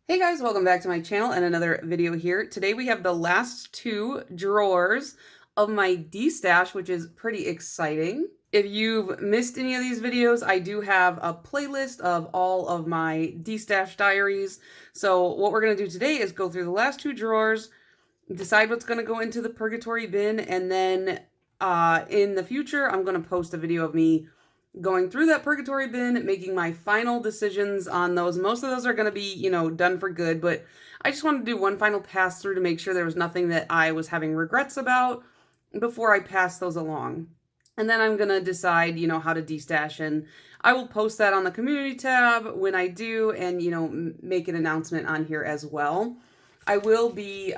Hey guys, welcome back to my channel and another video here. Today we have the last two drawers of my Destash, which is pretty exciting. If you've missed any of these videos, I do have a playlist of all of my Destash diaries. So what we're going to do today is go through the last two drawers, decide what's going to go into the purgatory bin, and then in the future, I'm going to post a video of me going through that purgatory bin, making my final decisions on those. Most of those are going to be, done for good, but I just wanted to do one final pass through to make sure there was nothing that I was having regrets about before I pass those along. And then I'm going to decide, how to destash, and I will post that on the community tab when I do, and, make an announcement on here as well. I will be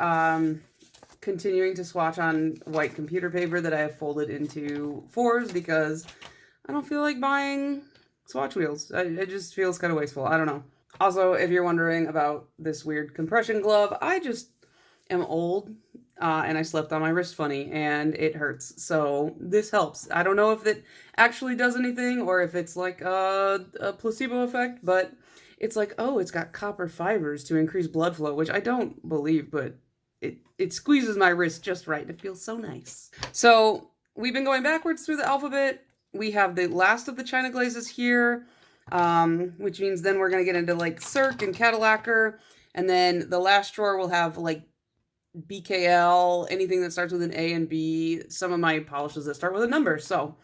continuing to swatch on white computer paper that I have folded into fours because I don't feel like buying swatch wheels. It just feels kind of wasteful. I don't know. Also, if you're wondering about this weird compression glove, I just am old and I slept on my wrist funny and it hurts. So this helps. I don't know if it actually does anything or if it's like a placebo effect, but it's like, oh, it's got copper fibers to increase blood flow, which I don't believe, but it squeezes my wrist just right. It feels so nice. So we've been going backwards through the alphabet. We have the last of the China glazes here, which means then we're going to get into like Cirque and Cadillac, and then the last drawer will have like BKL, anything that starts with an A and B, some of my polishes that start with a number. So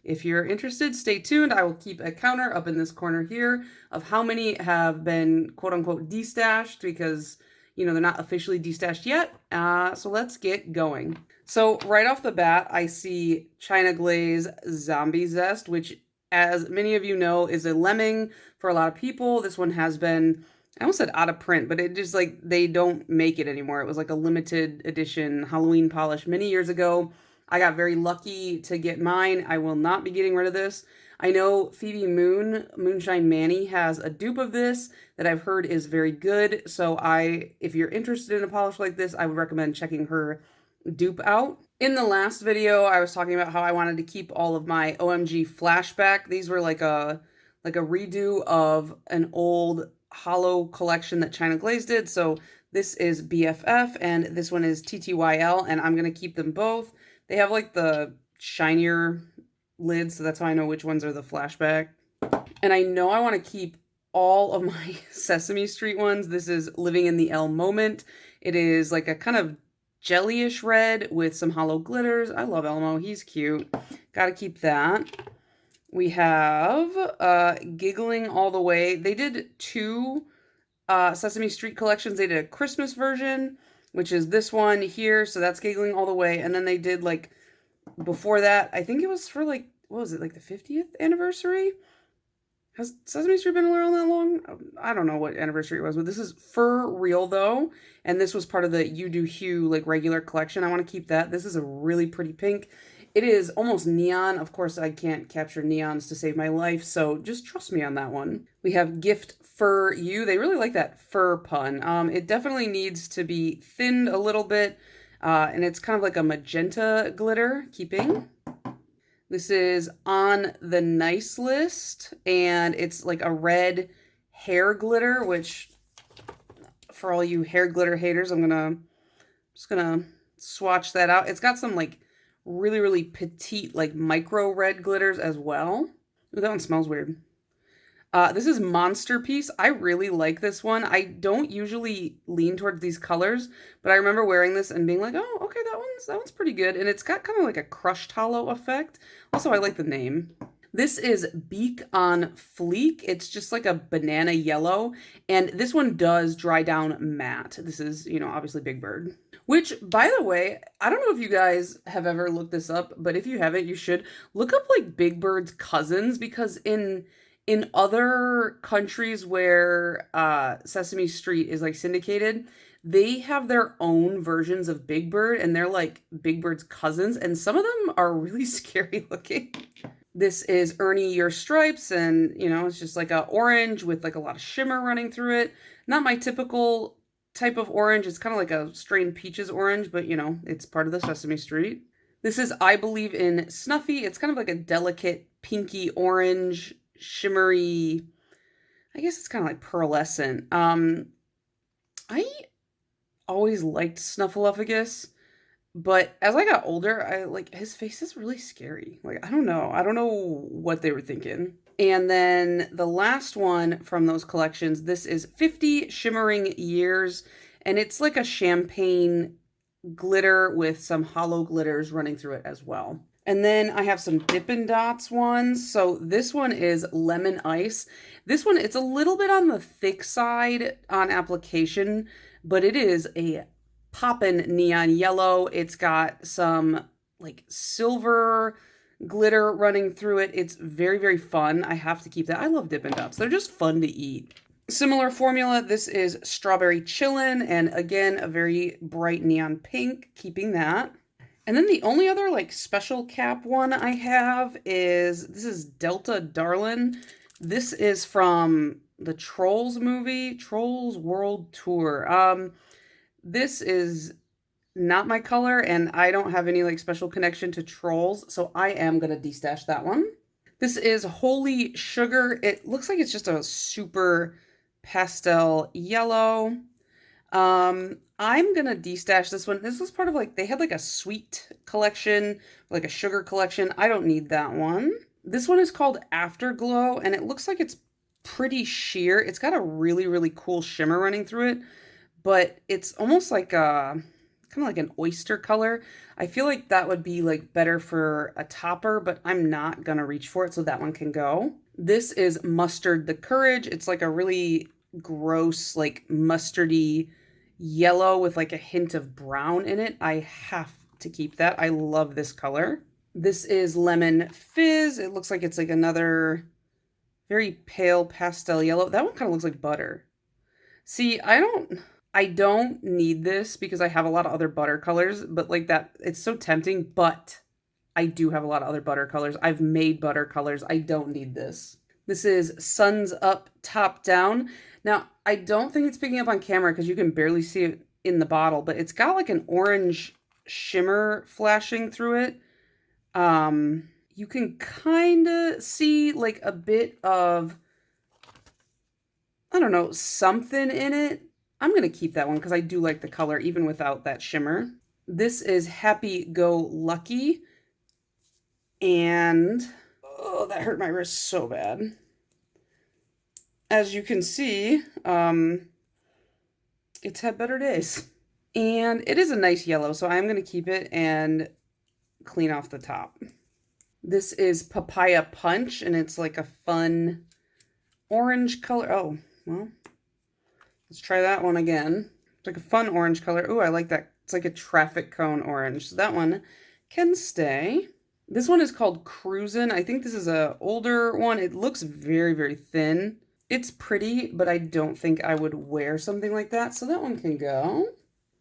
if you're interested, stay tuned. I will keep a counter up in this corner here of how many have been quote unquote destashed because, they're not officially destashed yet. So let's get going. So right off the bat, I see China Glaze Zombie Zest, which, as many of you know, is a lemming for a lot of people. This one has been, I almost said out of print, but it just like, they don't make it anymore. It was like a limited edition Halloween polish many years ago. I got very lucky to get mine. I will not be getting rid of this. I know Phoebe Moonshine Manny, has a dupe of this that I've heard is very good. So if you're interested in a polish like this, I would recommend checking her dupe out. In the last video, I was talking about how I wanted to keep all of my OMG flashback. These were like a redo of an old hollow collection that China Glaze did. So this is BFF and this one is TTYL, and I'm going to keep them both. They have like the shinier lids, so that's how I know which ones are the flashback. And I know I want to keep all of my Sesame Street ones. This is Living in the L Moment. It is like a kind of jellyish red with some hollow glitters. I love Elmo. He's cute. Gotta keep that. We have Giggling All the Way. They did two Sesame Street collections. They did a Christmas version, which is this one here. So that's Giggling All the Way. And then they did like, before that, I think it was for like, what was it, like the 50th anniversary? Has Sesame Street been around that long? I don't know what anniversary it was, but this is for real though. And this was part of the You Do Hue like regular collection. I want to keep that. This is a really pretty pink. It is almost neon. Of course, I can't capture neons to save my life, so just trust me on that one. We have Gift for You. They really like that fur pun. It definitely needs to be thinned a little bit, and it's kind of like a magenta glitter. Keeping. This is On the Nice List, and it's like a red hair glitter, which for all you hair glitter haters, just gonna swatch that out. It's got some like really, really petite, like micro red glitters as well. Ooh, that one smells weird. This is Monster Piece. I really like this one. I don't usually lean towards these colors, but I remember wearing this and being like, oh, okay, that one's pretty good. And it's got kind of like a crushed hollow effect. Also, I like the name. This is Beak on Fleek. It's just like a banana yellow. And this one does dry down matte. This is, obviously Big Bird. Which, by the way, I don't know if you guys have ever looked this up, but if you haven't, you should look up like Big Bird's cousins, because in other countries where Sesame Street is like syndicated, they have their own versions of Big Bird, and they're like Big Bird's cousins, and some of them are really scary looking. This is Ernie Your Stripes, and it's just like a orange with like a lot of shimmer running through it. Not my typical type of orange. It's kind of like a strained peaches orange, but it's part of the Sesame Street. This is I Believe in Snuffy. It's kind of like a delicate pinky orange, shimmery, I guess it's kind of like pearlescent. I always liked Snuffleupagus, but as I got older, I like his face is really scary. Like, I don't know. I don't know what they were thinking. And then the last one from those collections, this is 50 Shimmering Years, and it's like a champagne glitter with some hollow glitters running through it as well. And then I have some Dippin' Dots ones. So this one is Lemon Ice. This one, it's a little bit on the thick side on application, but it is a poppin' neon yellow. It's got some like silver glitter running through it. It's very, very fun. I have to keep that. I love Dippin' Dots. They're just fun to eat. Similar formula, this is Strawberry Chillin', and again, a very bright neon pink, keeping that. And then the only other like special cap one I have is, this is Delta Darlin'. This is from the Trolls movie, Trolls World Tour. This is not my color, and I don't have any like special connection to Trolls, so I am gonna destash that one. This is Holy Sugar. It looks like it's just a super pastel yellow. I'm gonna destash this one. This was part of like, they had like a sweet collection, like a sugar collection. I don't need that one. This one is called Afterglow, and it looks like it's pretty sheer. It's got a really, really cool shimmer running through it, but it's almost like a kind of like an oyster color. I feel like that would be like better for a topper, but I'm not gonna reach for it, so that one can go. This is Mustard the Courage. It's like a really gross, like mustardy yellow with like a hint of brown in it. I have to keep that. I love this color. This is Lemon Fizz. It looks like it's like another very pale pastel yellow. That one kind of looks like butter. See, I don't need this because I have a lot of other butter colors, but like that, it's so tempting, but I do have a lot of other butter colors. I've made butter colors. I don't need this. This is Suns Up, Top Down. Now, I don't think it's picking up on camera because you can barely see it in the bottle, but it's got like an orange shimmer flashing through it. You can kind of see like a bit of, I don't know, something in it. I'm going to keep that one because I do like the color even without that shimmer. This is Happy Go Lucky. And, oh, that hurt my wrist so bad. As you can see, it's had better days. And it is a nice yellow, so I'm going to keep it and clean off the top. This is Papaya Punch, and it's like a fun orange color. Oh, well, let's try that one again. It's like a fun orange color. Oh, I like that. It's like a traffic cone orange. So that one can stay. This one is called Cruisin'. I think this is an older one. It looks very, very thin. It's pretty, but I don't think I would wear something like that. So that one can go.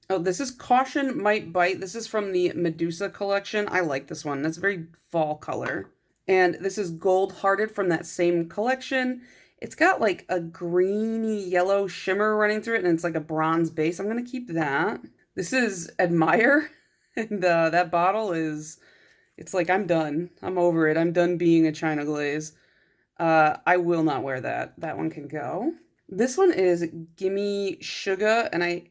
Oh, this is Caution Might Bite. This is from the Medusa collection. I like this one. That's a very fall color. And this is Gold Hearted from that same collection. It's got like a greeny yellow shimmer running through it, and it's like a bronze base. I'm going to keep that. This is Admire, and that bottle is, it's like, I'm done. I'm over it. I'm done being a China Glaze. I will not wear that. That one can go. This one is Gimme Sugar, and I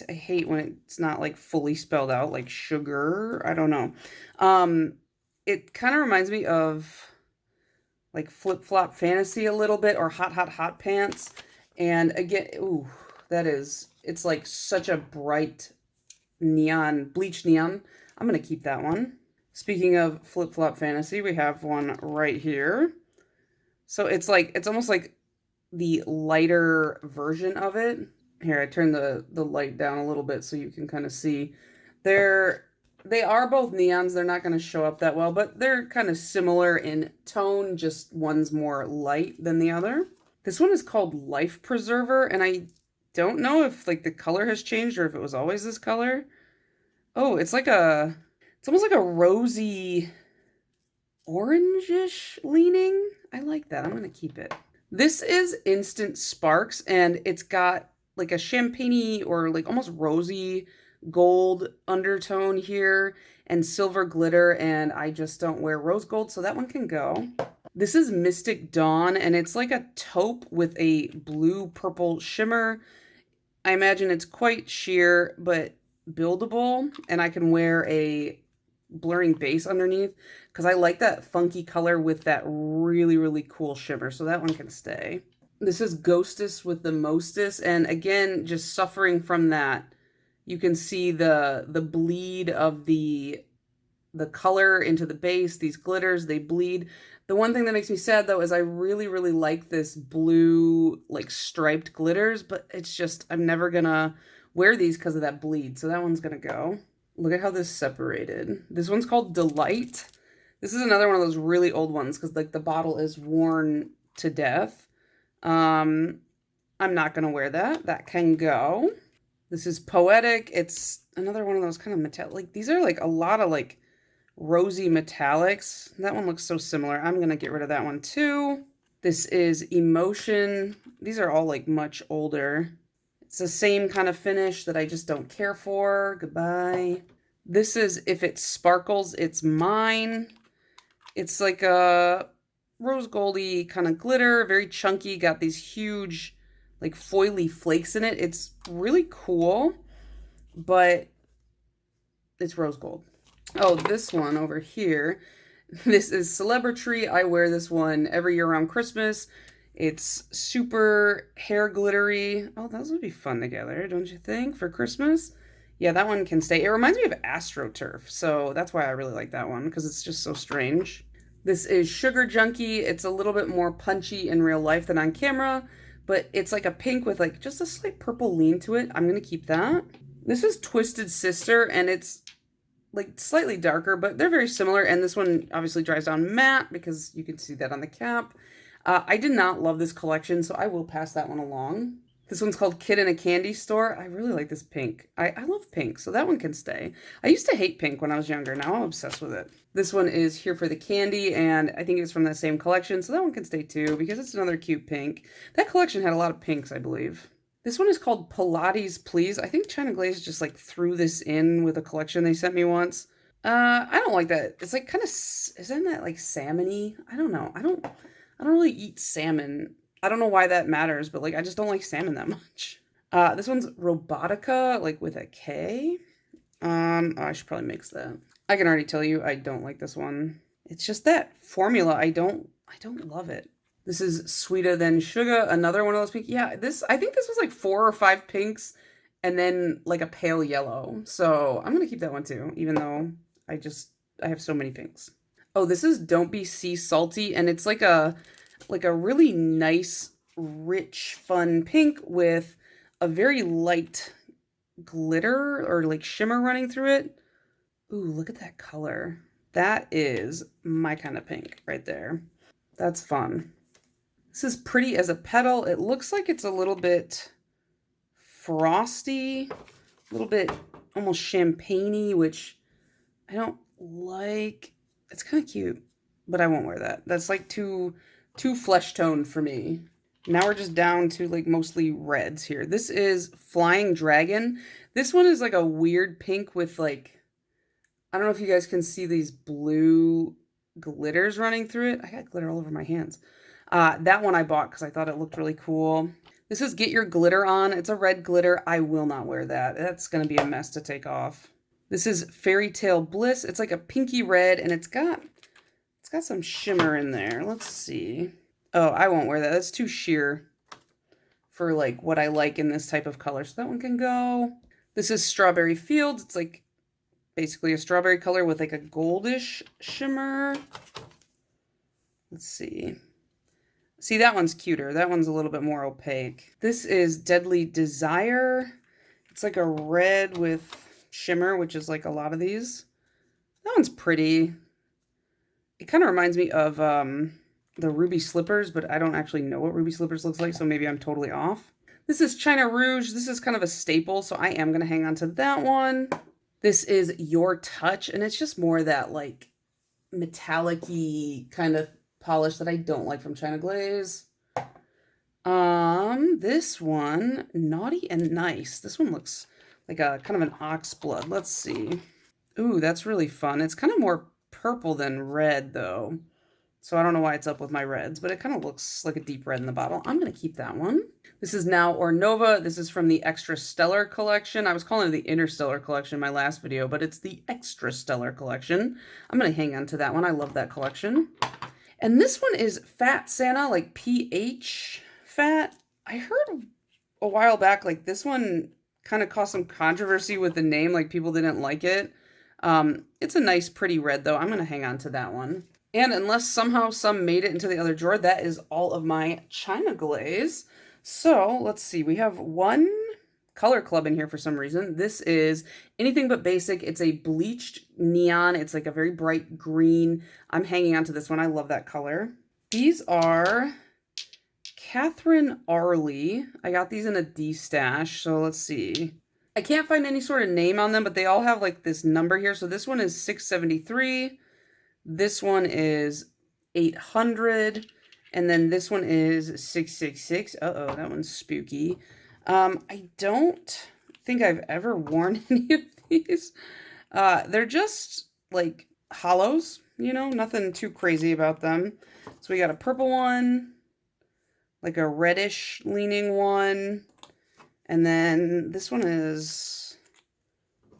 hate when it's not like fully spelled out, like sugar. I don't know. It kind of reminds me of like Flip Flop Fantasy a little bit, or Hot Hot Hot Pants. And again, ooh, it's like such a bright neon, bleach neon. I'm going to keep that one. Speaking of Flip Flop Fantasy, we have one right here. So it's like, it's almost like the lighter version of it. Here, I turn the light down a little bit so you can kind of see. They are both neons. They're not going to show up that well, but they're kind of similar in tone. Just one's more light than the other. This one is called Life Preserver, and I don't know if like the color has changed or if it was always this color. Oh, it's almost like a rosy orangish leaning. I like that. I'm going to keep it. This is Instant Sparks, and it's got like a champagne-y or like almost rosy gold undertone here and silver glitter, and I just don't wear rose gold, so that one can go. This is Mystic Dawn, and it's like a taupe with a blue purple shimmer. I imagine it's quite sheer, but buildable, and I can wear a blurring base underneath because I like that funky color with that really, really cool shimmer. So that one can stay. This is Ghostess with the Mostess, and again, just suffering from that. You can see the bleed of the color into the base. These glitters, they bleed. The one thing that makes me sad though is I really, really like this blue, like striped glitters, but it's just, I'm never gonna wear these because of that bleed. So that one's gonna go. Look at how this separated. This one's called Delight. This is another one of those really old ones because like the bottle is worn to death. I'm not gonna wear that. That can go. This is Poetic. It's another one of those kind of metallic, like these are like a lot of like rosy metallics. That one looks so similar. I'm gonna get rid of that one too. This is Emotion. These are all like much older. It's the same kind of finish that I just don't care for. Goodbye. This is If It Sparkles, It's Mine. It's like a rose goldy kind of glitter, very chunky, got these huge like foily flakes in it. It's really cool, but it's rose gold. Oh, this one over here. This is Celebrity. I wear this one every year around Christmas. It's super hair glittery. Oh, those would be fun together, don't you think, for Christmas? Yeah, that one can stay. It reminds me of AstroTurf, so that's why I really like that one, because it's just so strange. This is Sugar Junkie. It's a little bit more punchy in real life than on camera, but it's like a pink with like just a slight purple lean to it. I'm going to keep that. This is Twisted Sister, and it's like slightly darker, but they're very similar. And this one obviously dries down matte because you can see that on the cap. I did not love this collection, so I will pass that one along. This one's called Kid in a Candy Store. I really like this pink. I love pink, so that one can stay. I used to hate pink when I was younger. Now I'm obsessed with it. This one is Here for the Candy, and I think it's from that same collection, so that one can stay too because it's another cute pink. That collection had a lot of pinks, I believe. This one is called Pilates Please. I think China Glaze just like threw this in with a collection they sent me once. I don't like that. It's like kind of, isn't that like salmon-y? I don't know. I don't really eat salmon. I don't know why that matters, but like I just don't like salmon that much. This one's Robotica, like with a K. Oh, I should probably mix that. I can already tell you I don't like this one. It's just that formula. I don't love it. This is Sweeter Than Sugar, another one of those pink. Yeah, I think this was like 4 or 5 pinks and then like a pale yellow. So I'm gonna keep that one too, even though I have so many pinks. Oh, this is Don't Be Sea Salty, and it's like a really nice, rich, fun pink with a very light glitter or like shimmer running through it. Ooh, look at that color. That is my kind of pink right there. That's fun. This is Pretty as a Petal. It looks like it's a little bit frosty, a little bit almost champagne-y, which I don't like. It's kind of cute, but I won't wear that. That's like too flesh toned for me. Now we're just down to like mostly reds here. This is Flying Dragon. This one is like a weird pink with like, I don't know if you guys can see these blue glitters running through it. I got glitter all over my hands. That one I bought because I thought it looked really cool. This is Get Your Glitter On. It's a red glitter. I will not wear that. That's going to be a mess to take off. This is Fairy Tale Bliss. It's like a pinky red, and it's got some shimmer in there. Let's see. Oh, I won't wear that. That's too sheer for like what I like in this type of color. So that one can go. This is Strawberry Fields. It's like basically a strawberry color with like a goldish shimmer. Let's see. See, that one's cuter. That one's a little bit more opaque. This is Deadly Desire. It's like a red with shimmer, which is like a lot of these. That one's pretty. It kind of reminds me of the Ruby Slippers, but I don't actually know what Ruby Slippers looks like, so maybe I'm totally off. This is China Rouge. This is kind of a staple, so I am going to hang on to that one. This is Your Touch, and it's just more that like metallic-y kind of polish that I don't like from China Glaze. This one, Naughty and Nice. This one looks like a kind of an oxblood. Let's see. Ooh, that's really fun. It's kind of more purple than red though. So I don't know why it's up with my reds, but it kind of looks like a deep red in the bottle. I'm going to keep that one. This is now Ornova. This is from the Extra Stellar collection. I was calling it the Interstellar collection in my last video, but it's the Extra Stellar collection. I'm going to hang on to that one. I love that collection. And this one is Fat Santa, like PH Fat. I heard a while back, like this one kind of caused some controversy with the name, like people didn't like it. It's a nice, pretty red though. I'm going to hang on to that one. And unless somehow some made it into the other drawer, that is all of my China Glaze. So let's see, we have one color club in here for some reason. This is Anything But Basic. It's a bleached neon. It's like a very bright green. I'm hanging on to this one. I love that color. These are Catherine Arley. I got these in a D-stash, so let's see. I can't find any sort of name on them, but they all have like this number here. So this one is 673. This one is 800, and then this one is 666. Uh-oh, that one's spooky. I don't think I've ever worn any of these. They're just like hollows, you know, nothing too crazy about them. So we got a purple one, like a reddish leaning one, and then this one is,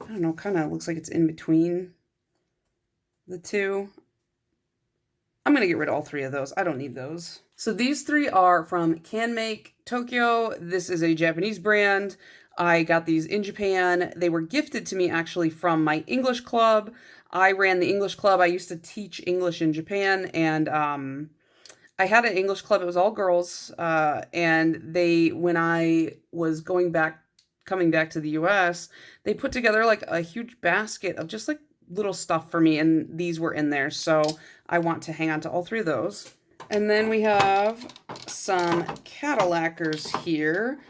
I don't know, kind of looks like it's in between the two. I'm going to get rid of all three of those. I don't need those. So these three are from Can Make Tokyo. This is a Japanese brand. I got these in Japan. They were gifted to me actually from my English club. I ran the English club. I used to teach English in Japan, and I had an English club. It was all girls, and they, when I was coming back to the US, they put together like a huge basket of just like little stuff for me, and these were in there, so I want to hang on to all three of those. And then we have some Cadillacers here.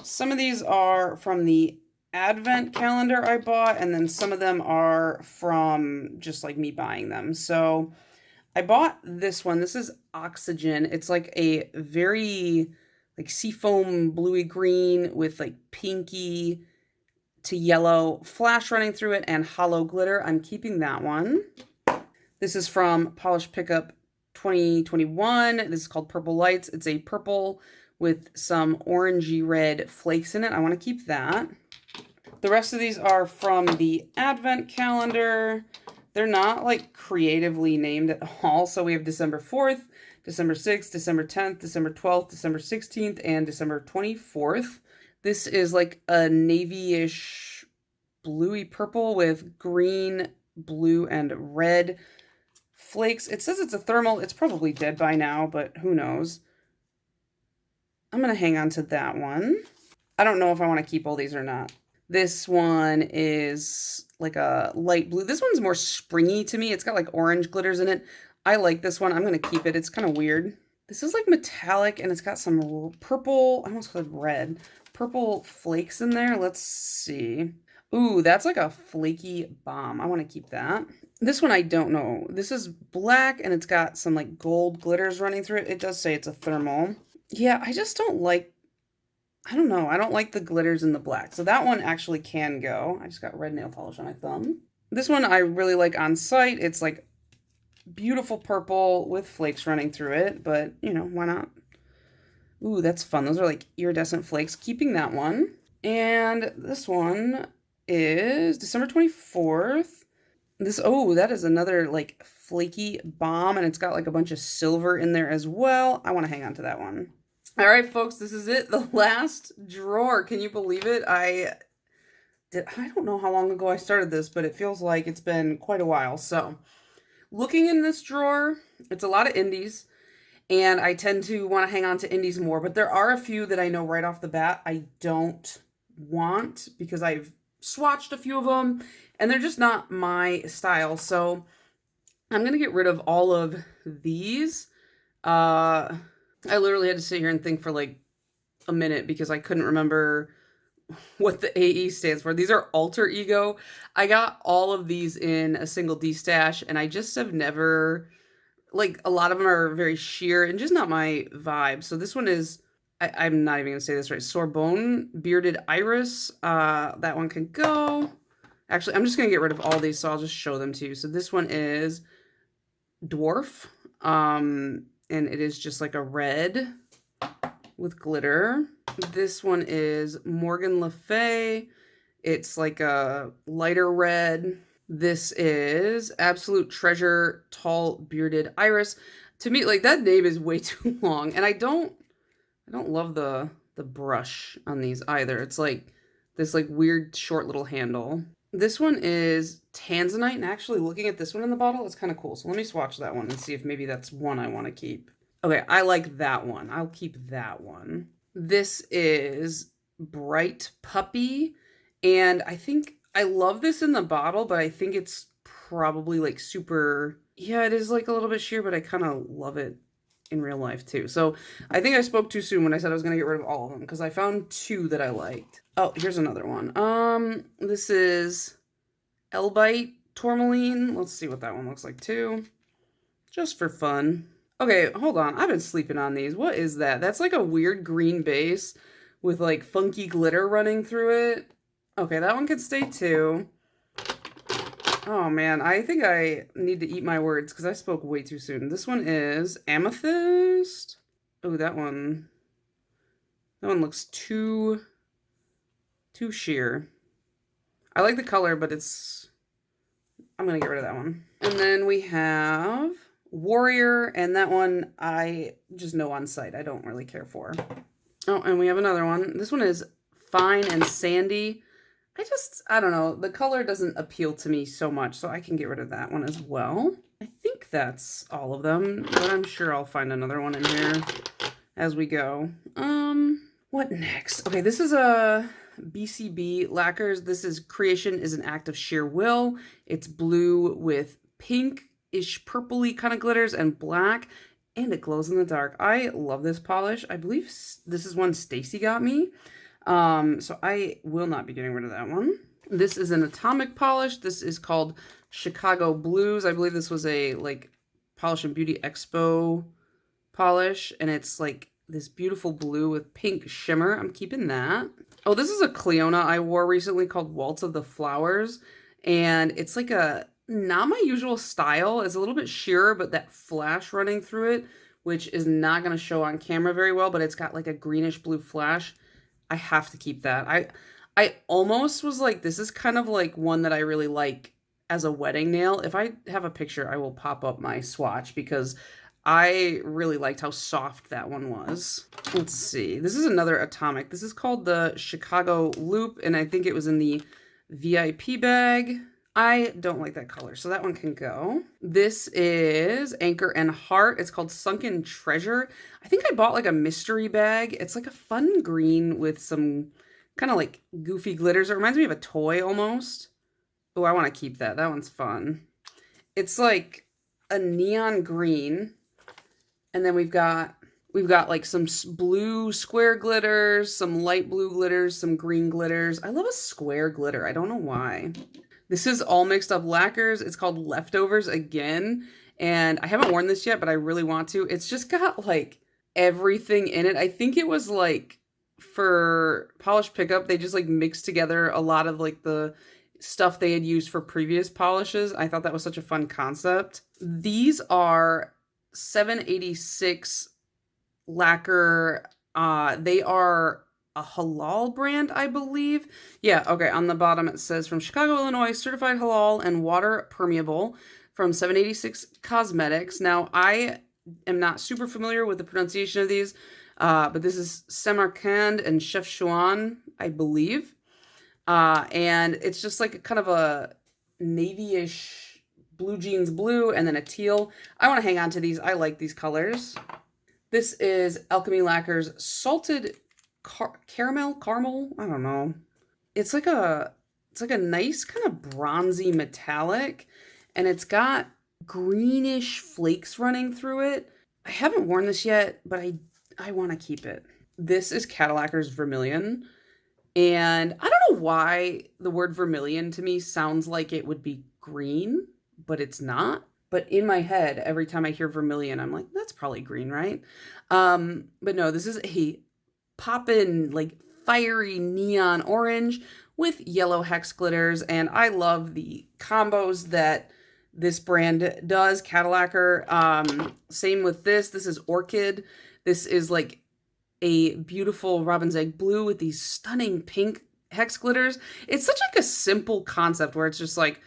Some of these are from the advent calendar I bought, and then some of them are from just like me buying them. So I bought this one. This is Oxygen. It's like a very like seafoam bluey green with like pinky to yellow flash running through it and hollow glitter. I'm keeping that one. This is from Polish Pickup 2021. This is called Purple Lights. It's a purple with some orangey red flakes in it. I want to keep that. The rest of these are from the advent calendar. They're not like creatively named at all. So we have December 4th, December 6th, December 10th, December 12th, December 16th, and December 24th. This is like a navy-ish bluey purple with green, blue, and red flakes. It says it's a thermal. It's probably dead by now, but who knows. I'm going to hang on to that one. I don't know if I want to keep all these or not. This one is like a light blue. This one's more springy to me. It's got like orange glitters in it. I like this one. I'm going to keep it. It's kind of weird. This is like metallic, and it's got some purple, I almost said red, purple flakes in there. Let's see. Ooh, that's like a flaky bomb. I want to keep that. This one I don't know. This is black, and it's got some like gold glitters running through it. It does say it's a thermal. Yeah, I just don't like, I don't know. I don't like the glitters in the black. So that one actually can go. I just got red nail polish on my thumb. This one I really like on site. It's like beautiful purple with flakes running through it, but you know, why not? Ooh, that's fun. Those are like iridescent flakes. Keeping that one. And this one is December 24th. This, oh, that is another like flaky bomb, and it's got like a bunch of silver in there as well. I want to hang on to that one. All right, folks, this is it. The last drawer. Can you believe it? I don't know how long ago I started this, but it feels like it's been quite a while. So looking in this drawer, it's a lot of indies, and I tend to want to hang on to indies more, but there are a few that I know right off the bat I don't want because I've swatched a few of them, and they're just not my style. So I'm going to get rid of all of these. I literally had to sit here and think for like a minute because I couldn't remember what the AE stands for. These are Alter Ego. I got all of these in a single D-stash, and I just have never, like, a lot of them are very sheer and just not my vibe. So this one is, I'm not even going to say this right, Sorbonne Bearded Iris. That one can go. Actually, I'm just going to get rid of all these, so I'll just show them to you. So this one is Dwarf. And it is just like a red with glitter. This one is Morgan Le Fay. It's like a lighter red. This is Absolute Treasure Tall Bearded Iris. To me, like, that name is way too long, and I don't love the brush on these either. It's like this like weird short little handle. This one is Tanzanite, and actually looking at this one in the bottle, it's kind of cool. So let me swatch that one and see if maybe that's one I want to keep. Okay, I like that one. I'll keep that one. This is Bright Puppy, and I think I love this in the bottle, but I think it's probably like super, yeah, it is like a little bit sheer, but I kind of love it in real life too. So I think I spoke too soon when I said I was going to get rid of all of them, because I found two that I liked. Oh, here's another one. This is Elbite Tourmaline. Let's see what that one looks like too, just for fun. Okay, hold on. I've been sleeping on these. What is that? That's like a weird green base with like funky glitter running through it. Okay, that one can stay too. Oh man, I think I need to eat my words because I spoke way too soon. This one is Amethyst. Oh, that one looks too sheer. I like the color, but I'm gonna get rid of that one. And then we have Warrior, and that one I just know on sight. I don't really care for. Oh, and we have another one. This one is Fine and Sandy. I don't know. The color doesn't appeal to me so much, so I can get rid of that one as well. I think that's all of them, but I'm sure I'll find another one in here as we go. What next? Okay, this is a BCB lacquers. This is Creation is an Act of Sheer Will. It's blue with pink-ish purpley kind of glitters and black, and it glows in the dark. I love this polish. I believe this is one Stacy got me. So I will not be getting rid of that one. This is an atomic polish. This is called Chicago Blues. I believe this was a like Polish and Beauty Expo polish, and it's like this beautiful blue with pink shimmer. I'm keeping that. Oh, this is a Cleona I wore recently called Waltz of the Flowers, and it's like a not my usual style. It's a little bit sheerer, but that flash running through it, which is not going to show on camera very well, but it's got like a greenish blue flash. I have to keep that. I almost was like, this is kind of like one that I really like as a wedding nail. If I have a picture, I will pop up my swatch because I really liked how soft that one was. Let's see. This is another atomic. This is called the Chicago Loop, and I think it was in the VIP bag. I don't like that color, so that one can go. This is Anchor and Heart. It's called Sunken Treasure. I think I bought like a mystery bag. It's like a fun green with some kind of like goofy glitters. It reminds me of a toy almost. Oh, I want to keep that. That one's fun. It's like a neon green. And then we've got like some blue square glitters, some light blue glitters, some green glitters. I love a square glitter. I don't know why. This is All Mixed Up Lacquers. It's called Leftovers again. And I haven't worn this yet, but I really want to. It's just got like everything in it. I think it was like for polish pickup, they just like mixed together a lot of like the stuff they had used for previous polishes. I thought that was such a fun concept. These are 786 lacquer. They are a halal brand, I believe. Yeah, okay, on the bottom it says from Chicago, Illinois, certified halal and water permeable from 786 Cosmetics. Now, I am not super familiar with the pronunciation of these, but this is Samarkand and Chef Chouan, I believe. And it's just like a kind of a navy-ish blue jeans blue and then a teal. I want to hang on to these. I like these colors. This is Alchemy Lacquer's Salted Caramel, I don't know. It's like a nice kind of bronzy metallic, and it's got greenish flakes running through it. I haven't worn this yet, but I want to keep it. This is Cadillac's Vermilion, and I don't know why the word vermilion to me sounds like it would be green, but it's not. But in my head, every time I hear vermilion, I'm like, that's probably green, right? But no, this is a poppin' like fiery neon orange with yellow hex glitters, and I love the combos that this brand does. Cadillac. Same with this. This is Orchid. This is like a beautiful robin's egg blue with these stunning pink hex glitters. It's such like a simple concept where it's just like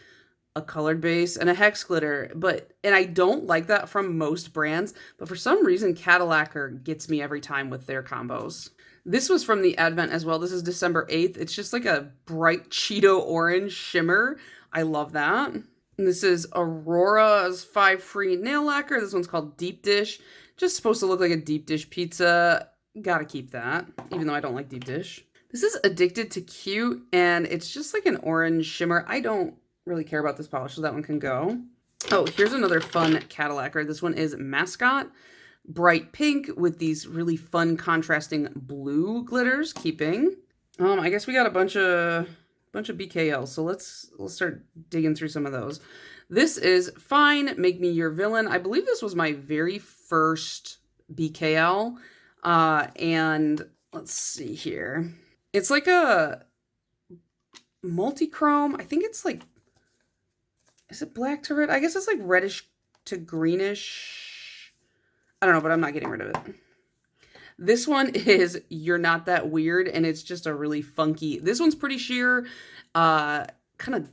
a colored base and a hex glitter, and I don't like that from most brands, but for some reason Cadillac gets me every time with their combos. This was from the Advent as well. This is December 8th. It's just like a bright Cheeto orange shimmer. I love that. And this is Aurora's 5 free nail lacquer. This one's called Deep Dish. Just supposed to look like a deep dish pizza. Gotta keep that, even though I don't like deep dish. This is Addicted to Cute, and it's just like an orange shimmer. I don't really care about this polish, so that one can go. Oh, here's another fun Cadillac. This one is Mascot, bright pink with these really fun contrasting blue glitters. Keeping. I guess we got a bunch of BKLs, so let's start digging through some of those. This is Fine, Make Me Your Villain. I believe this was my very first BKL, and let's see here. It's like a multi-chrome. I think it's like, is it black to red? I guess it's like reddish to greenish. I don't know, but I'm not getting rid of it. This one is You're Not That Weird, and it's just a really funky. This one's pretty sheer. Kind of,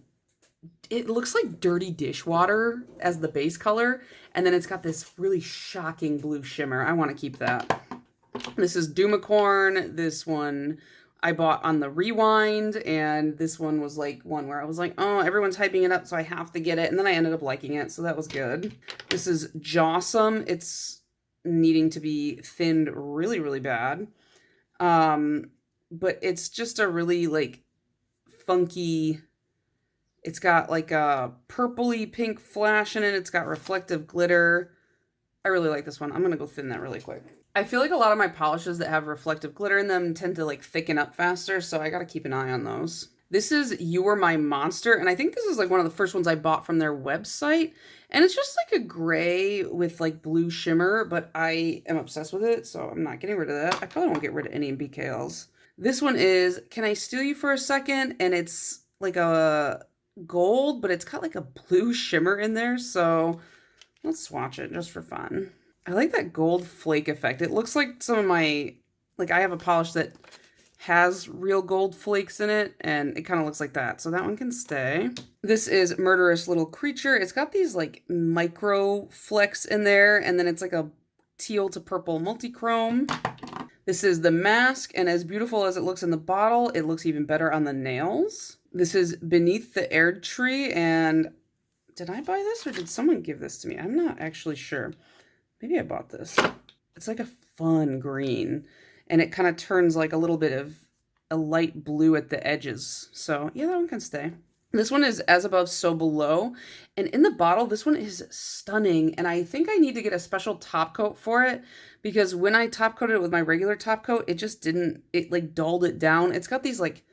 it looks like dirty dishwater as the base color, and then it's got this really shocking blue shimmer. I want to keep that. This is Doomacorn. This one I bought on the Rewind, and this one was like one where I was like, oh, everyone's hyping it up, so I have to get it, and then I ended up liking it, so that was good. This is Jawsome. It's needing to be thinned really, really bad. But it's just a really like funky, it's got like a purpley pink flash in it. It's got reflective glitter. I really like this one. I'm going to go thin that really quick. I feel like a lot of my polishes that have reflective glitter in them tend to like thicken up faster, so I got to keep an eye on those. This is You Were My Monster, and I think this is like one of the first ones I bought from their website, and it's just like a gray with like blue shimmer, but I am obsessed with it, so I'm not getting rid of that. I probably won't get rid of any BKLs. This one is Can I Steal You for a Second, and it's like a gold, but it's got like a blue shimmer in there, so let's swatch it just for fun. I like that gold flake effect. It looks like some of my, like I have a polish that has real gold flakes in it, and it kind of looks like that. So that one can stay. This is Murderous Little Creature. It's got these like micro flecks in there, and then it's like a teal to purple multi-chrome. This is The Mask, and as beautiful as it looks in the bottle, it looks even better on the nails. This is Beneath the Aird Tree, and did I buy this or did someone give this to me? I'm not actually sure. Maybe I bought this. It's like a fun green, and it kind of turns like a little bit of a light blue at the edges. So yeah, that one can stay. This one is As Above, So Below, and in the bottle, this one is stunning, and I think I need to get a special top coat for it, because when I top coated it with my regular top coat, it just didn't, it like dulled it down. It's got these like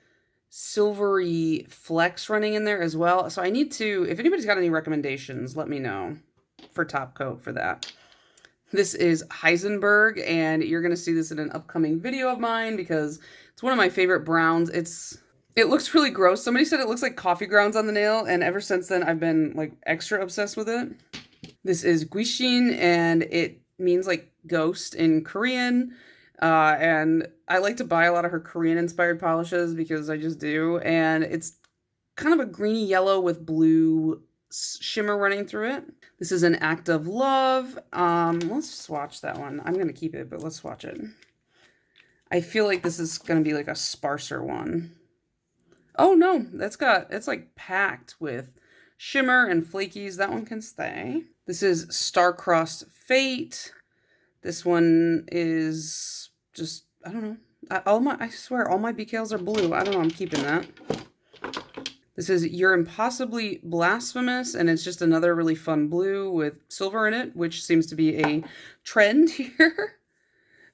silvery flecks running in there as well, so I need to, if anybody's got any recommendations, let me know for top coat for that. This is Heisenberg, and you're going to see this in an upcoming video of mine because it's one of my favorite browns. It looks really gross. Somebody said it looks like coffee grounds on the nail, and ever since then I've been like extra obsessed with it. This is Guishin, and it means like ghost in Korean. And I like to buy a lot of her Korean-inspired polishes because I just do. And it's kind of a greeny yellow with blue shimmer running through it. This is An Act of Love. Let's swatch that one. I'm going to keep it, but let's swatch it. I feel like this is going to be like a sparser one. Oh no, it's like packed with shimmer and flakies. That one can stay. This is Star-Crossed Fate. This one is just, I don't know. I swear all my BKLs are blue. I don't know, I'm keeping that. This is You're Impossibly Blasphemous, and it's just another really fun blue with silver in it, which seems to be a trend here.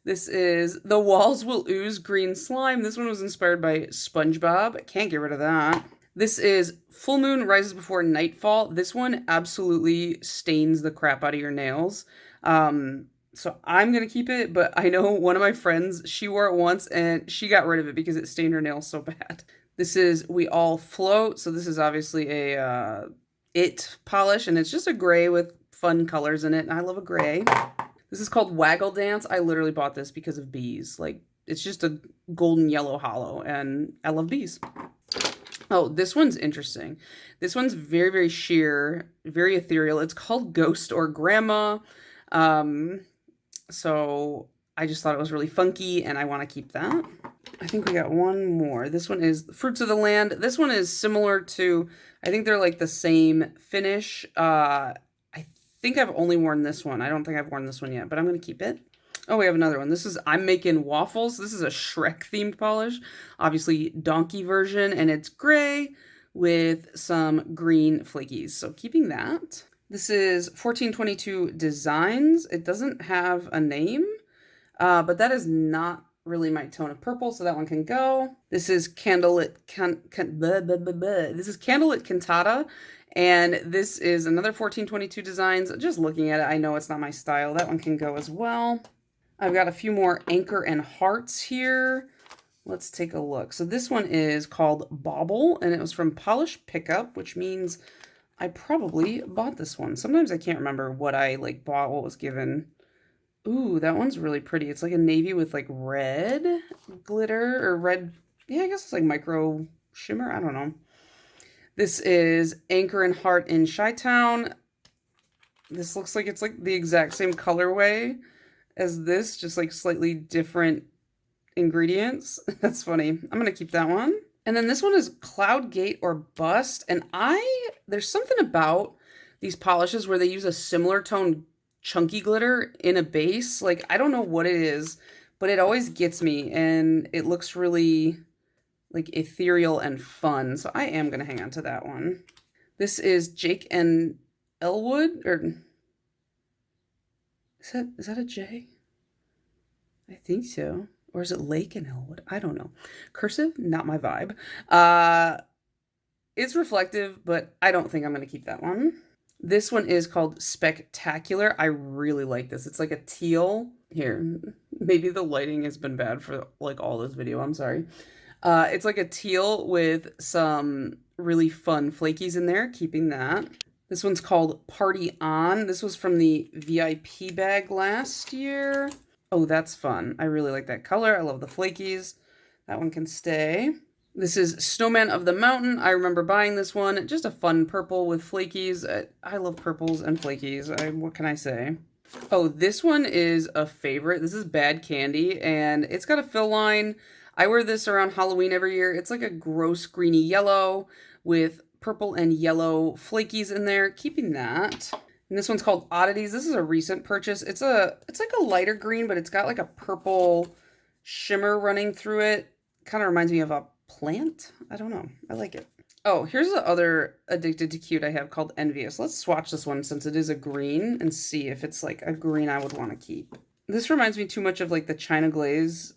This is The Walls Will Ooze Green Slime. This one was inspired by SpongeBob. I can't get rid of that. This is Full Moon Rises Before Nightfall. This one absolutely stains the crap out of your nails. So I'm going to keep it, but I know one of my friends, she wore it once and she got rid of it because it stained her nails so bad. This is We All Float. So this is obviously a It polish, and it's just a gray with fun colors in it, and I love a gray. This is called Waggle Dance. I literally bought this because of bees. Like, it's just a golden yellow hollow, and I love bees. Oh, this one's interesting. This one's very, very sheer, very ethereal. It's called Ghost or Grandma. So I just thought it was really funky, and I want to keep that. I think we got one more. This one is Fruits of the Land. This one is similar to, I think they're like the same finish. I think I've only worn this one. I don't think I've worn this one yet, but I'm going to keep it. Oh, we have another one. This is I'm Making Waffles. This is a Shrek themed polish, obviously donkey version, and it's gray with some green flakies. So keeping that. This is 1422 Designs. It doesn't have a name, but that is not really my tone of purple, so that one can go. This is Candlelit This is Candlelit Cantata, and this is another 1422 Designs. Just looking at it, I know it's not my style. That one can go as well. I've got a few more Anchor and Hearts here. Let's take a look. So this one is called Bauble, and it was from Polish Pickup, which means I probably bought this one. Sometimes I can't remember what I like bought, what was given. Ooh, that one's really pretty. It's like a navy with like red glitter or red. Yeah, I guess it's like micro shimmer. I don't know. This is Anchor and Heart in Chi-Town. This looks like it's like the exact same colorway as this, just like slightly different ingredients. That's funny. I'm going to keep that one. And then this one is Cloud Gate or Bust. And there's something about these polishes where they use a similar tone chunky glitter in a base. Like, I don't know what it is, but it always gets me, and it looks really like ethereal and fun. So I am going to hang on to that one. This is Jake and Elwood, or is that a J? I think so. Or is it Lake and Elwood? I don't know. Cursive, not my vibe. It's reflective, but I don't think I'm going to keep that one. This one is called Spectacular. I really like this. It's like a teal. Here, maybe the lighting has been bad for like all this video. I'm sorry. It's like a teal with some really fun flakies in there. Keeping that. This one's called Party On. This was from the VIP bag last year. Oh, that's fun. I really like that color. I love the flakies. That one can stay. This is Snowman of the Mountain. I remember buying this one. Just a fun purple with flakies. I love purples and flakies. What can I say? Oh, this one is a favorite. This is Bad Candy, and it's got a fill line. I wear this around Halloween every year. It's like a gross greeny yellow with purple and yellow flakies in there. Keeping that. And this one's called Oddities. This is a recent purchase. It's like a lighter green, but it's got like a purple shimmer running through it. Kind of reminds me of a plant. I don't know. I like it. Oh, here's the other Addicted to Cute I have called Envious. Let's swatch this one since it is a green and see if it's like a green I would want to keep. This reminds me too much of like the China Glaze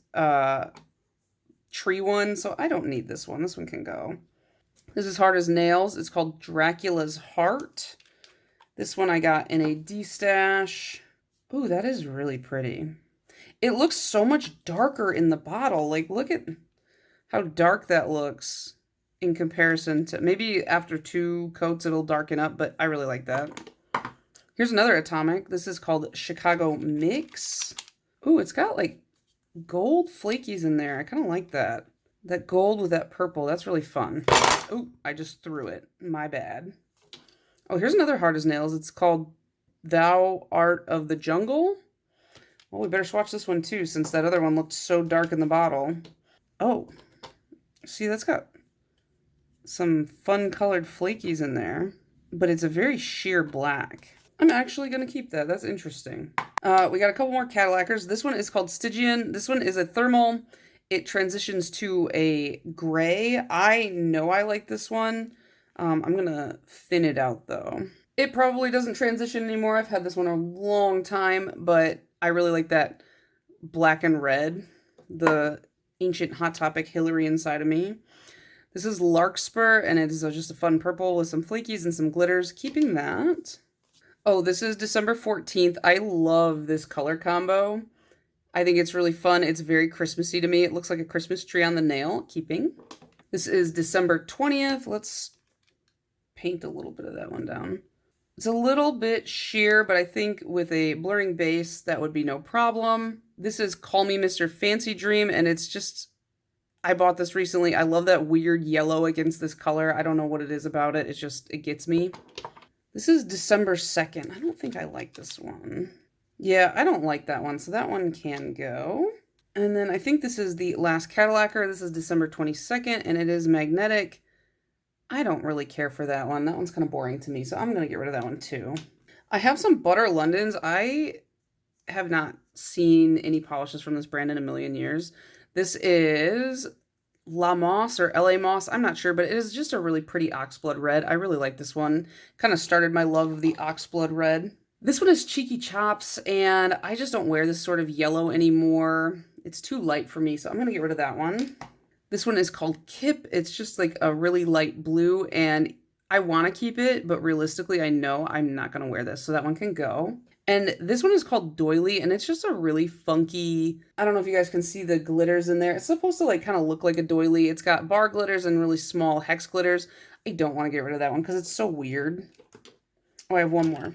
tree one, so I don't need this one. This one can go. This is Hard as Nails. It's called Dracula's Heart. This one I got in a Destash. Ooh, that is really pretty. It looks so much darker in the bottle. Like, look at how dark that looks in comparison to, maybe after 2 coats it'll darken up, but I really like that. Here's another Atomic. This is called Chicago Mix. Ooh, it's got like gold flakies in there. I kind of like that. That gold with that purple. That's really fun. Ooh, I just threw it. My bad. Oh, here's another Hard as Nails. It's called Thou Art of the Jungle. Well, we better swatch this one too, since that other one looked so dark in the bottle. Oh, see, that's got some fun colored flakies in there, but it's a very sheer black. I'm actually going to keep that. That's interesting. We got a couple more Cadillacers. This one is called Stygian. This one is a thermal. It transitions to a gray. I know I like this one. I'm going to thin it out though. It probably doesn't transition anymore. I've had this one a long time, but I really like that black and red, the ancient Hot Topic Hillary inside of me. This is Larkspur, and it is just a fun purple with some flakies and some glitters. Keeping that. Oh, this is December 14th. I love this color combo. I think it's really fun. It's very Christmassy to me. It looks like a Christmas tree on the nail. Keeping. This is December 20th. Let's paint a little bit of that one down. It's a little bit sheer, but I think with a blurring base, that would be no problem. This is Call Me Mr. Fancy Dream, and it's just, I bought this recently. I love that weird yellow against this color. I don't know what it is about it. It's just, it gets me. This is December 2nd. I don't think I like this one. Yeah, I don't like that one, so that one can go. And then I think this is the last Cadillacer. This is December 22nd, and it is magnetic. I don't really care for that one. That one's kind of boring to me, so I'm going to get rid of that one too. I have some Butter Londons. I have not seen any polishes from this brand in a million years. This is La Moss or LA Moss. I'm not sure, but it is just a really pretty oxblood red. I really like this one. Kind of started my love of the oxblood red. This one is Cheeky Chops, and I just don't wear this sort of yellow anymore. It's too light for me, so I'm going to get rid of that one. This one is called Kip. It's just like a really light blue, and I want to keep it, but realistically, I know I'm not going to wear this, so that one can go. And this one is called Doily, and it's just a really funky, I don't know if you guys can see the glitters in there. It's supposed to like kind of look like a doily. It's got bar glitters and really small hex glitters. I don't want to get rid of that one because it's so weird. Oh, I have one more.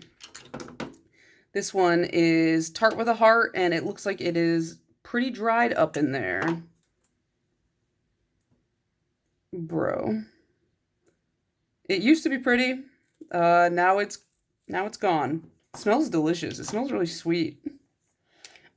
This one is Tart with a Heart, and it looks like it is pretty dried up in there. Bro. It used to be pretty. Now it's gone. It smells delicious. It smells really sweet.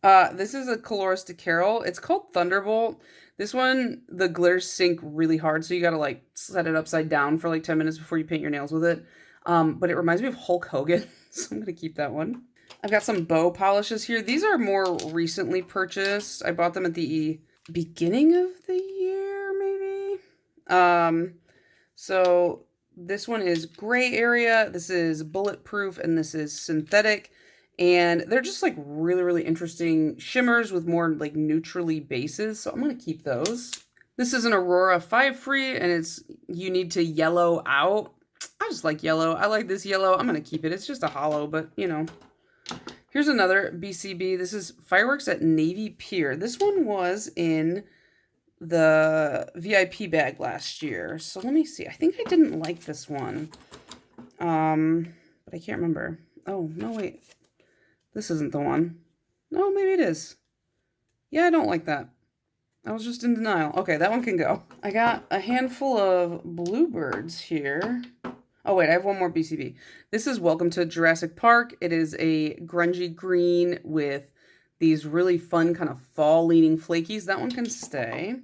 This is a Coloris de Carol. It's called Thunderbolt. This one, the glitters sink really hard, so you gotta like set it upside down for like 10 minutes before you paint your nails with it. But it reminds me of Hulk Hogan, so I'm gonna keep that one. I've got some bow polishes here. These are more recently purchased. I bought them at the beginning of the year, maybe. So this one is Gray Area, this is Bulletproof, and this is Synthetic. And they're just like really, really interesting shimmers with more like neutrally bases. So I'm going to keep those. This is an Aurora 5 free, and it's, you need to yellow out. I just like yellow. I like this yellow. I'm going to keep it. It's just a hollow, but you know. Here's another BCB. This is Fireworks at Navy Pier. This one was in the VIP bag last year. So let me see. I think I didn't like this one. But I can't remember. Oh, no, wait. This isn't the one. No, maybe it is. Yeah, I don't like that. I was just in denial. Okay, that one can go. I got a handful of bluebirds here. Oh, wait, I have one more BCB. This is Welcome to Jurassic Park. It is a grungy green with these really fun kind of fall-leaning flakies. That one can stay.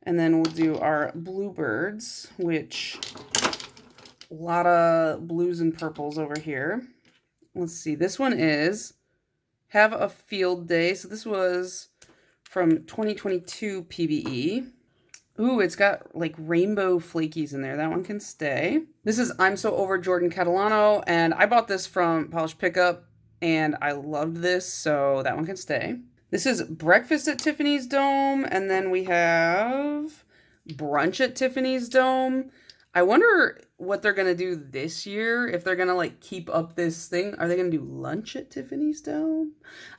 And then we'll do our bluebirds, which a lot of blues and purples over here. Let's see. This one is Have a Field Day. So this was from 2022 PBE. Ooh, it's got like rainbow flakies in there. That one can stay. This is I'm So Over Jordan Catalano, and I bought this from Polish Pickup, and I loved this, so that one can stay. This is Breakfast at Tiffany's Dome, and then we have Brunch at Tiffany's Dome. I wonder what they're going to do this year, if they're going to like keep up this thing. Are they going to do Lunch at Tiffany's Dome?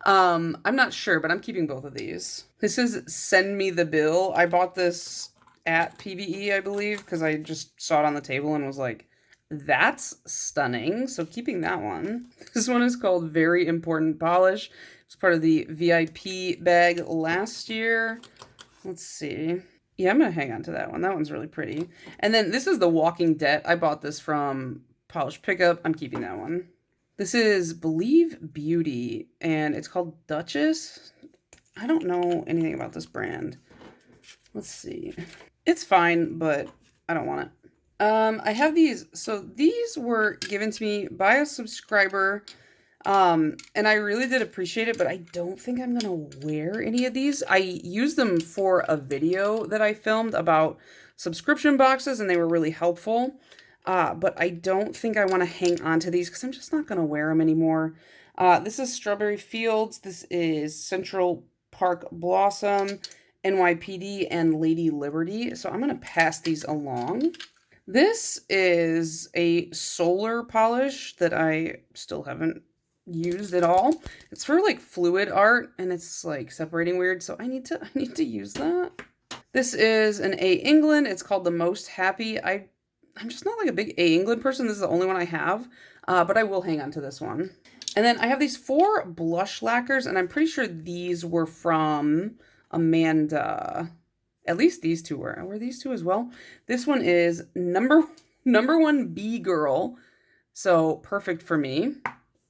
I'm not sure, but I'm keeping both of these. This is Send Me the Bill. I bought this at PBE, I believe, because I just saw it on the table and was like, that's stunning. So keeping that one. This one is called Very Important Polish. It's part of the VIP bag last year. Let's see. Yeah, I'm going to hang on to that one. That one's really pretty. And then this is The Walking Dead. I bought this from Polish Pickup. I'm keeping that one. This is Believe Beauty, and it's called Duchess. I don't know anything about this brand. Let's see. It's fine, but I don't want it. I have these. So these were given to me by a subscriber. And I really did appreciate it, but I don't think I'm going to wear any of these. I used them for a video that I filmed about subscription boxes, and they were really helpful. But I don't think I want to hang on to these because I'm just not going to wear them anymore. This is Strawberry Fields. This is Central Park Blossom, NYPD, and Lady Liberty. So I'm going to pass these along. This is a solar polish that I still haven't used at all. It's for like fluid art, and it's like separating weird, so I need to use that. This is an A England. It's called The Most Happy. I I'm just not like a big A England person. This is the only one I have, but I will hang on to this one. And then I have these 4 blush lacquers, and I'm pretty sure these were from Amanda. At least these 2 were. Were these 2 as well? This one is number 1 B Girl, so perfect for me.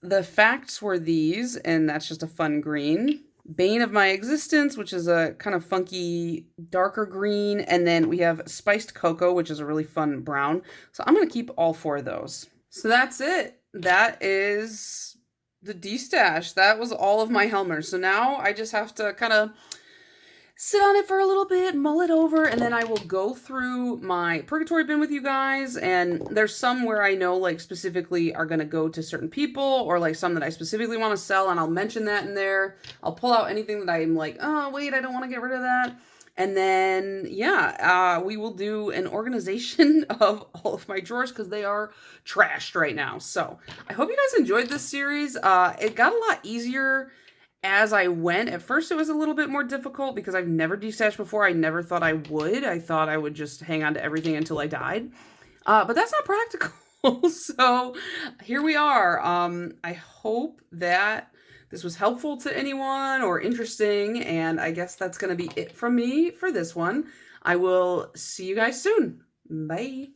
The facts were these, and that's just a fun green. Bane of My Existence, which is a kind of funky, darker green. And then we have Spiced Cocoa, which is a really fun brown. So I'm going to keep all 4 of those. So that's it. That is the Destash. That was all of my Helmers. So now I just have to kind of sit on it for a little bit, mull it over, and then I will go through my purgatory bin with you guys. And there's some where I know like specifically are going to go to certain people, or like some that I specifically want to sell, and I'll mention that in there. I'll pull out anything that I'm like, oh wait, I don't want to get rid of that. And then, yeah, we will do an organization of all of my drawers because they are trashed right now. So I hope you guys enjoyed this series. It got a lot easier as I went. At first it was a little bit more difficult because I've never destashed before. I never thought I would. I thought I would just hang on to everything until I died. But that's not practical. So here we are. I hope that this was helpful to anyone or interesting. And I guess that's going to be it from me for this one. I will see you guys soon. Bye.